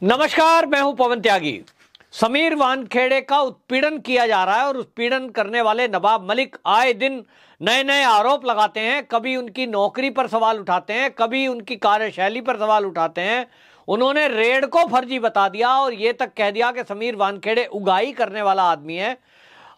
नमस्कार, मैं हूं पवन त्यागी। समीर वानखेड़े का उत्पीड़न किया जा रहा है और उत्पीड़न करने वाले नवाब मलिक आए दिन नए नए आरोप लगाते हैं। कभी उनकी नौकरी पर सवाल उठाते हैं, कभी उनकी कार्यशैली पर सवाल उठाते हैं। उन्होंने रेड को फर्जी बता दिया और यह तक कह दिया कि समीर वानखेड़े उगाही करने वाला आदमी है।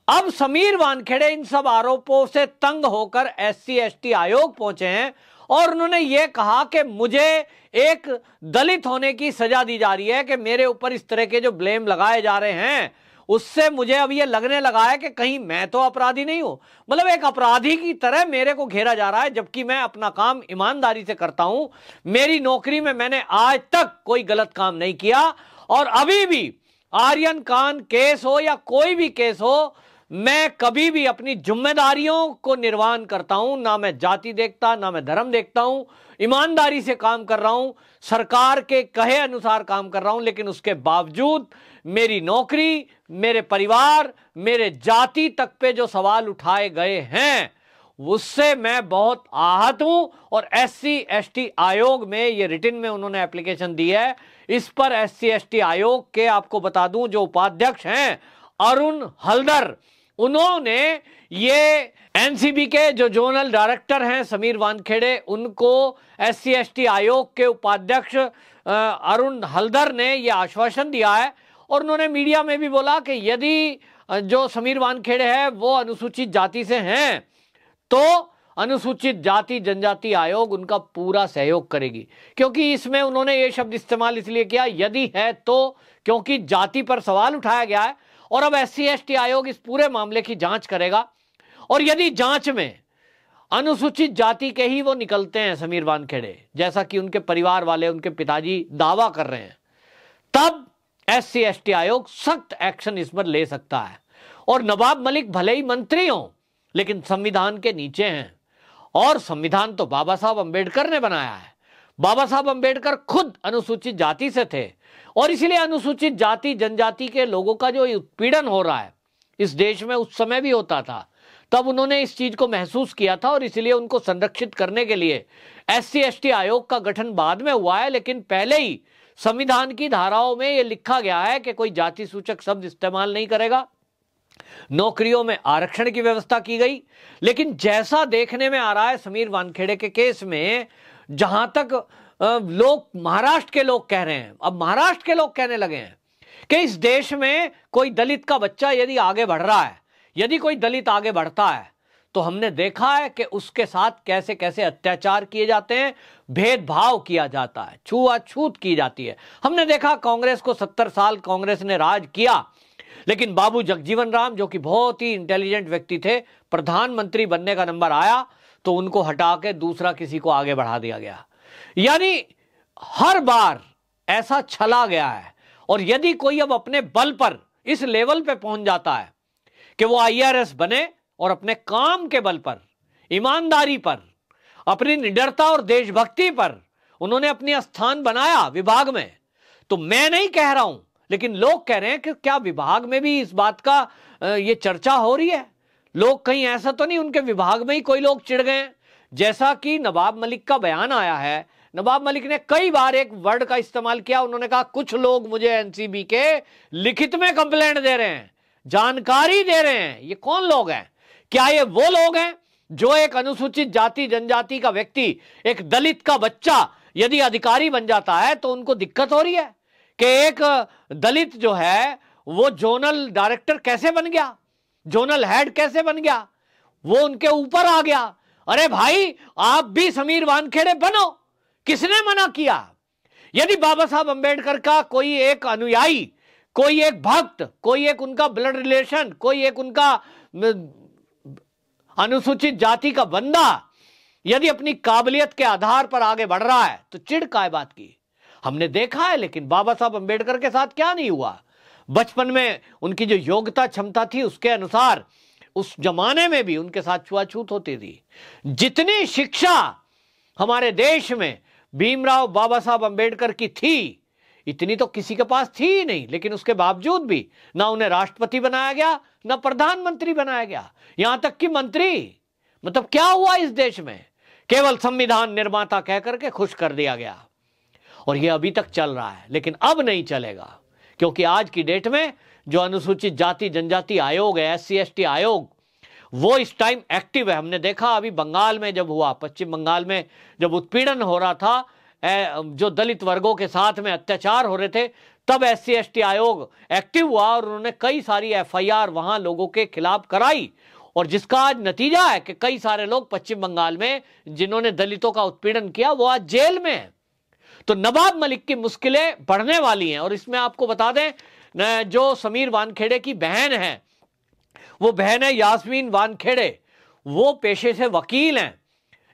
अब समीर वानखेड़े इन सब आरोपों से तंग होकर SC/ST आयोग पहुंचे हैं और उन्होंने ये कहा कि मुझे एक दलित होने की सजा दी जा रही है, कि मेरे ऊपर इस तरह के जो ब्लेम लगाए जा रहे हैं उससे मुझे अब ये लगने लगा है कि कहीं मैं तो अपराधी नहीं हूं। मतलब एक अपराधी की तरह मेरे को घेरा जा रहा है, जबकि मैं अपना काम ईमानदारी से करता हूं। मेरी नौकरी में मैंने आज तक कोई गलत काम नहीं किया और अभी भी आर्यन खान केस हो या कोई भी केस हो, मैं कभी भी अपनी जिम्मेदारियों को निर्वहन करता हूं। ना मैं जाति देखता, ना मैं धर्म देखता हूं। ईमानदारी से काम कर रहा हूं, सरकार के कहे अनुसार काम कर रहा हूं, लेकिन उसके बावजूद मेरी नौकरी, मेरे परिवार, मेरे जाति तक पे जो सवाल उठाए गए हैं उससे मैं बहुत आहत हूं। और SC/ST आयोग में ये रिटन में उन्होंने एप्लीकेशन दी है। इस पर SC/ST आयोग के आपको बता दूं जो उपाध्यक्ष हैं अरुण हल्दर, उन्होंने ये NCB के जो जोनल डायरेक्टर हैं समीर वानखेड़े, उनको SC/ST आयोग के उपाध्यक्ष अरुण हल्दर ने यह आश्वासन दिया है। और उन्होंने मीडिया में भी बोला कि यदि जो समीर वानखेड़े है वो अनुसूचित जाति से हैं तो अनुसूचित जाति जनजाति आयोग उनका पूरा सहयोग करेगी। क्योंकि इसमें उन्होंने ये शब्द इस्तेमाल इसलिए किया यदि है तो, क्योंकि जाति पर सवाल उठाया गया है और अब SC/ST आयोग इस पूरे मामले की जांच करेगा। और यदि जांच में अनुसूचित जाति के ही वो निकलते हैं समीर वानखेड़े, जैसा कि उनके परिवार वाले, उनके पिताजी दावा कर रहे हैं, तब SC/ST आयोग सख्त एक्शन इस पर ले सकता है। और नवाब मलिक भले ही मंत्री हों लेकिन संविधान के नीचे हैं और संविधान तो बाबा साहब अंबेडकर ने बनाया है। बाबा साहब अंबेडकर खुद अनुसूचित जाति से थे और इसलिए अनुसूचित जाति जनजाति के लोगों का जो उत्पीड़न हो रहा है इस देश में उस समय भी होता था, तब उन्होंने इस चीज को महसूस किया था और इसलिए उनको संरक्षित करने के लिए SC/ST आयोग का गठन बाद में हुआ है। लेकिन पहले ही संविधान की धाराओं में यह लिखा गया है कि कोई जाति सूचक शब्द इस्तेमाल नहीं करेगा। नौकरियों में आरक्षण की व्यवस्था की गई। लेकिन जैसा देखने में आ रहा है समीर वानखेड़े के केस में, जहां तक लोग, महाराष्ट्र के लोग कह रहे हैं, अब महाराष्ट्र के लोग कहने लगे हैं कि इस देश में कोई दलित का बच्चा यदि आगे बढ़ रहा है, यदि कोई दलित आगे बढ़ता है तो हमने देखा है कि उसके साथ कैसे कैसे अत्याचार किए जाते हैं, भेदभाव किया जाता है, छुआछूत की जाती है। हमने देखा कांग्रेस को 70 साल कांग्रेस ने राज किया, लेकिन बाबू जगजीवन राम जो कि बहुत ही इंटेलिजेंट व्यक्ति थे, प्रधानमंत्री बनने का नंबर आया तो उनको हटा के दूसरा किसी को आगे बढ़ा दिया गया। यानी हर बार ऐसा छला गया है। और यदि कोई अब अपने बल पर इस लेवल पे पहुंच जाता है कि वो IRS बने और अपने काम के बल पर, ईमानदारी पर, अपनी निडरता और देशभक्ति पर उन्होंने अपनी स्थान बनाया विभाग में, तो मैं नहीं कह रहा हूं लेकिन लोग कह रहे हैं कि क्या विभाग में भी इस बात का ये चर्चा हो रही है? लोग कहीं ऐसा तो नहीं उनके विभाग में ही कोई लोग चिढ़ गए? जैसा कि नवाब मलिक का बयान आया है, नवाब मलिक ने कई बार एक वर्ड का इस्तेमाल किया। उन्होंने कहा कुछ लोग मुझे NCB के लिखित में कंप्लेंट दे रहे हैं, जानकारी दे रहे हैं। ये कौन लोग हैं? क्या ये वो लोग हैं जो एक अनुसूचित जाति जनजाति का व्यक्ति, एक दलित का बच्चा यदि अधिकारी बन जाता है तो उनको दिक्कत हो रही है कि एक दलित जो है वो जोनल डायरेक्टर कैसे बन गया, जोनल हेड कैसे बन गया, वो उनके ऊपर आ गया? अरे भाई, आप भी समीर वानखेड़े बनो, किसने मना किया? यदि बाबा साहब अंबेडकर का कोई एक अनुयायी, कोई एक भक्त, कोई एक उनका ब्लड रिलेशन, कोई एक उनका अनुसूचित जाति का बंदा यदि अपनी काबिलियत के आधार पर आगे बढ़ रहा है तो चिढ़ काय बात की? हमने देखा है। लेकिन बाबा साहब अंबेडकर के साथ क्या नहीं हुआ? बचपन में उनकी जो योग्यता क्षमता थी उसके अनुसार उस जमाने में भी उनके साथ छुआछूत होती थी। जितनी शिक्षा हमारे देश में भीमराव बाबा साहब अंबेडकर की थी, इतनी तो किसी के पास थी ही नहीं। लेकिन उसके बावजूद भी ना उन्हें राष्ट्रपति बनाया गया, ना प्रधानमंत्री बनाया गया, यहां तक कि मंत्री। मतलब क्या हुआ इस देश में? केवल संविधान निर्माता कहकर के खुश कर दिया गया। और ये अभी तक चल रहा है, लेकिन अब नहीं चलेगा, क्योंकि आज की डेट में जो अनुसूचित जाति जनजाति आयोग है, SC/ST आयोग, वो इस टाइम एक्टिव है। हमने देखा अभी बंगाल में जब हुआ, पश्चिम बंगाल में जब उत्पीड़न हो रहा था, जो दलित वर्गों के साथ में अत्याचार हो रहे थे, तब SC/ST आयोग एक्टिव हुआ और उन्होंने कई सारी FIR वहां लोगों के खिलाफ कराई, और जिसका आज नतीजा है कि कई सारे लोग पश्चिम बंगाल में जिन्होंने दलितों का उत्पीड़न किया वो आज जेल में है। तो नवाब मलिक की मुश्किलें बढ़ने वाली हैं। और इसमें आपको बता दें, जो समीर वानखेड़े की बहन है, वो बहन है यास्मीन वानखेड़े, वो पेशे से वकील हैं,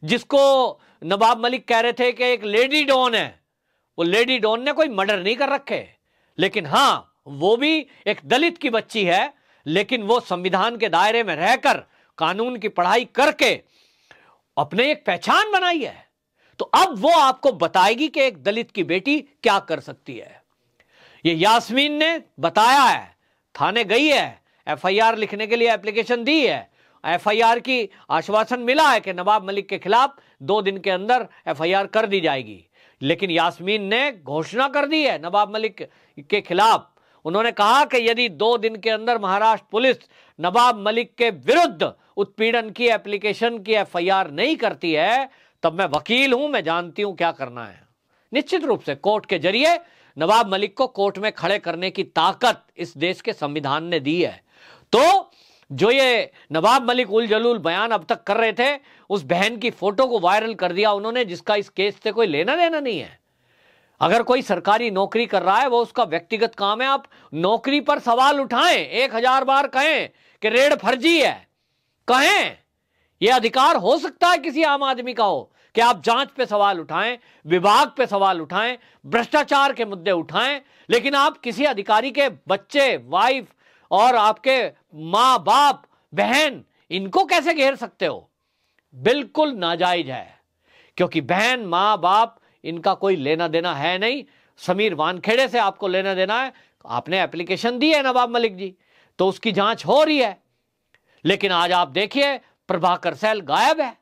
जिसको नवाब मलिक कह रहे थे कि एक लेडी डॉन है। वो लेडी डॉन ने कोई मर्डर नहीं कर रखे, लेकिन हां, वो भी एक दलित की बच्ची है, लेकिन वो संविधान के दायरे में रहकर कानून की पढ़ाई करके अपने एक पहचान बनाई है। तो अब वो आपको बताएगी कि एक दलित की बेटी क्या कर सकती है। ये यास्मीन ने बताया है, थाने गई है, FIR लिखने के लिए एप्लीकेशन दी है, FIR की आश्वासन मिला है कि नवाब मलिक के खिलाफ 2 दिन के अंदर FIR कर दी जाएगी। लेकिन यास्मीन ने घोषणा कर दी है नवाब मलिक के खिलाफ। उन्होंने कहा कि यदि 2 दिन के अंदर महाराष्ट्र पुलिस नवाब मलिक के विरुद्ध उत्पीड़न की एप्लीकेशन की FIR नहीं करती है, तब मैं वकील हूं, मैं जानती हूं क्या करना है। निश्चित रूप से कोर्ट के जरिए नवाब मलिक को कोर्ट में खड़े करने की ताकत इस देश के संविधान ने दी है। तो जो ये नवाब मलिक उल जलूल बयान अब तक कर रहे थे, उस बहन की फोटो को वायरल कर दिया उन्होंने, जिसका इस केस से कोई लेना देना नहीं है। अगर कोई सरकारी नौकरी कर रहा है, वो उसका व्यक्तिगत काम है। आप नौकरी पर सवाल उठाएं, 1000 बार कहें कि रेड फर्जी है, कहें, यह अधिकार हो सकता है किसी आम आदमी का हो कि आप जांच पे सवाल उठाएं, विभाग पे सवाल उठाएं, भ्रष्टाचार के मुद्दे उठाएं, लेकिन आप किसी अधिकारी के बच्चे, वाइफ और आपके मां बाप, बहन, इनको कैसे घेर सकते हो? बिल्कुल नाजायज है, क्योंकि बहन, मां बाप, इनका कोई लेना देना है नहीं। समीर वानखेड़े से आपको लेना देना है। आपने एप्लीकेशन दी है नवाब मलिक जी, तो उसकी जांच हो रही है। लेकिन आज आप देखिए, प्रभाकर सैल गायब है।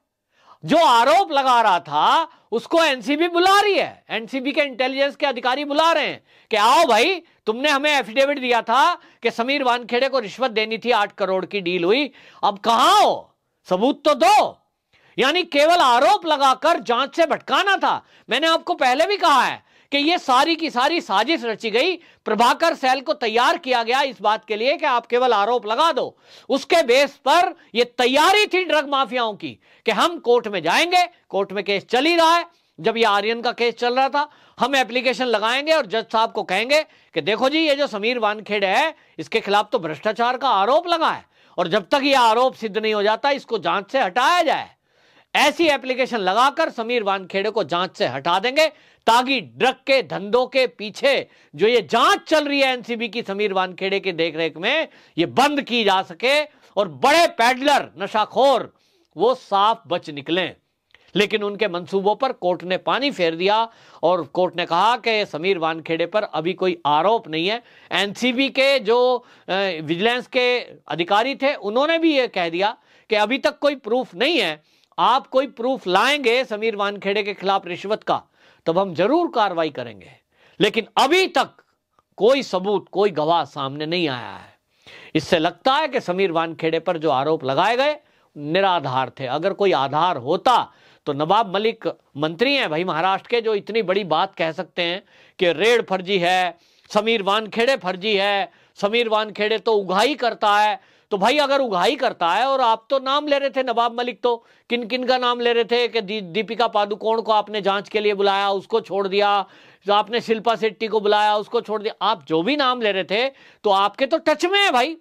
जो आरोप लगा रहा था उसको NCB बुला रही है, NCB के इंटेलिजेंस के अधिकारी बुला रहे हैं कि आओ भाई, तुमने हमें एफिडेविट दिया था कि समीर वानखेड़े को रिश्वत देनी थी, 8 करोड़ की डील हुई, अब कहां हो, सबूत तो दो। यानी केवल आरोप लगाकर जांच से भटकाना था। मैंने आपको पहले भी कहा है कि यह सारी की सारी साजिश रची गई, प्रभाकर सैल को तैयार किया गया इस बात के लिए कि आप केवल आरोप लगा दो। उसके बेस पर यह तैयारी थी ड्रग माफियाओं की कि हम कोर्ट में जाएंगे, कोर्ट में केस चल ही रहा है, जब यह आर्यन का केस चल रहा था, हम एप्लीकेशन लगाएंगे और जज साहब को कहेंगे कि देखो जी, ये जो समीर वानखेड़े है, इसके खिलाफ तो भ्रष्टाचार का आरोप लगा है, और जब तक यह आरोप सिद्ध नहीं हो जाता, इसको जांच से हटाया जाए। ऐसी एप्लीकेशन लगाकर समीर वानखेड़े को जांच से हटा देंगे, ताकि ड्रग के धंधों के पीछे जो ये जांच चल रही है NCB की समीर वानखेड़े की देखरेख में, ये बंद की जा सके और बड़े पैडलर, नशाखोर, वो साफ बच निकलें। लेकिन उनके मंसूबों पर कोर्ट ने पानी फेर दिया और कोर्ट ने कहा कि समीर वानखेड़े पर अभी कोई आरोप नहीं है। NCB के जो विजिलेंस के अधिकारी थे, उन्होंने भी ये कह दिया कि अभी तक कोई प्रूफ नहीं है, आप कोई प्रूफ लाएंगे समीर वानखेड़े के खिलाफ रिश्वत का, तब हम जरूर कार्रवाई करेंगे। लेकिन अभी तक कोई सबूत, कोई गवाह सामने नहीं आया है। इससे लगता है कि समीर वानखेड़े पर जो आरोप लगाए गए निराधार थे। अगर कोई आधार होता तो नवाब मलिक मंत्री हैं भाई महाराष्ट्र के, जो इतनी बड़ी बात कह सकते हैं कि रेड फर्जी है, समीर वानखेड़े फर्जी है, समीर वानखेड़े तो उगाही करता है। तो भाई अगर उगाही करता है, और आप तो नाम ले रहे थे नवाब मलिक, तो किन किन का नाम ले रहे थे कि दीपिका पादुकोण को आपने जांच के लिए बुलाया, उसको छोड़ दिया, जो आपने शिल्पा शेट्टी को बुलाया, उसको छोड़ दिया। आप जो भी नाम ले रहे थे, तो आपके तो टच में है भाई,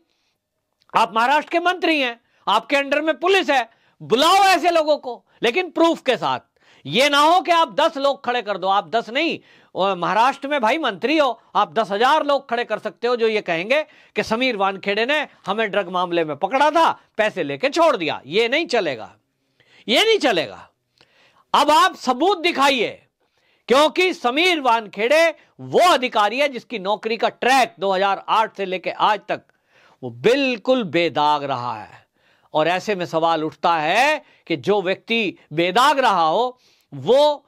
आप महाराष्ट्र के मंत्री हैं, आपके अंडर में पुलिस है, बुलाओ ऐसे लोगों को, लेकिन प्रूफ के साथ। ये ना हो कि आप 10 लोग खड़े कर दो, आप 10 नहीं, महाराष्ट्र में भाई मंत्री हो, आप 10,000 लोग खड़े कर सकते हो जो ये कहेंगे कि समीर वानखेड़े ने हमें ड्रग मामले में पकड़ा था, पैसे लेके छोड़ दिया। ये नहीं चलेगा, ये नहीं चलेगा। अब आप सबूत दिखाइए, क्योंकि समीर वानखेड़े वो अधिकारी है जिसकी नौकरी का ट्रैक 2008 से लेकर आज तक वो बिल्कुल बेदाग रहा है। और ऐसे में सवाल उठता है कि जो व्यक्ति बेदाग रहा हो, वो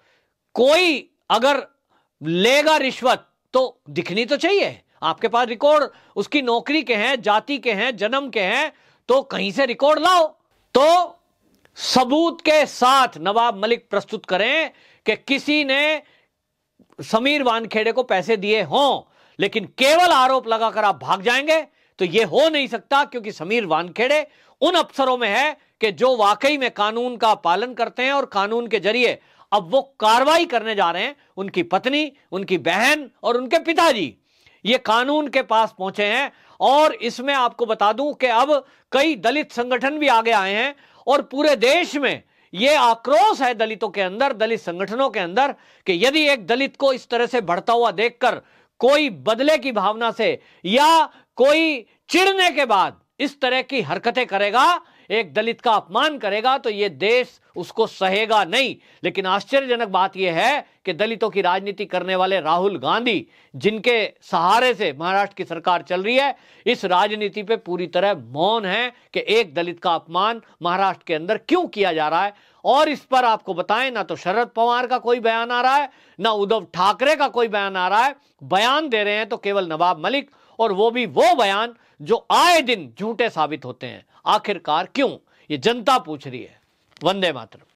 कोई अगर लेगा रिश्वत तो दिखनी तो चाहिए, आपके पास रिकॉर्ड उसकी नौकरी के हैं, जाति के हैं, जन्म के हैं, तो कहीं से रिकॉर्ड लाओ। तो सबूत के साथ नवाब मलिक प्रस्तुत करें कि किसी ने समीर वानखेड़े को पैसे दिए हों, लेकिन केवल आरोप लगाकर आप भाग जाएंगे तो यह हो नहीं सकता, क्योंकि समीर वानखेड़े उन अफसरों में है कि जो वाकई में कानून का पालन करते हैं और कानून के जरिए अब वो कार्रवाई करने जा रहे हैं। उनकी पत्नी, उनकी बहन और उनके पिताजी ये कानून के पास पहुंचे हैं। और इसमें आपको बता दूं कि अब कई दलित संगठन भी आगे आए हैं और पूरे देश में यह आक्रोश है दलितों के अंदर, दलित संगठनों के अंदर, कि यदि एक दलित को इस तरह से बढ़ता हुआ देखकर कोई बदले की भावना से या कोई चिढ़ने के बाद इस तरह की हरकतें करेगा, एक दलित का अपमान करेगा, तो यह देश उसको सहेगा नहीं। लेकिन आश्चर्यजनक बात यह है कि दलितों की राजनीति करने वाले राहुल गांधी, जिनके सहारे से महाराष्ट्र की सरकार चल रही है, इस राजनीति पे पूरी तरह मौन है कि एक दलित का अपमान महाराष्ट्र के अंदर क्यों किया जा रहा है। और इस पर आपको बताएं, ना तो शरद पवार का कोई बयान आ रहा है, ना उद्धव ठाकरे का कोई बयान आ रहा है। बयान दे रहे हैं तो केवल नवाब मलिक, और वो भी वो बयान जो आए दिन झूठे साबित होते हैं। आखिरकार क्यों, ये जनता पूछ रही है। वंदे मातरम।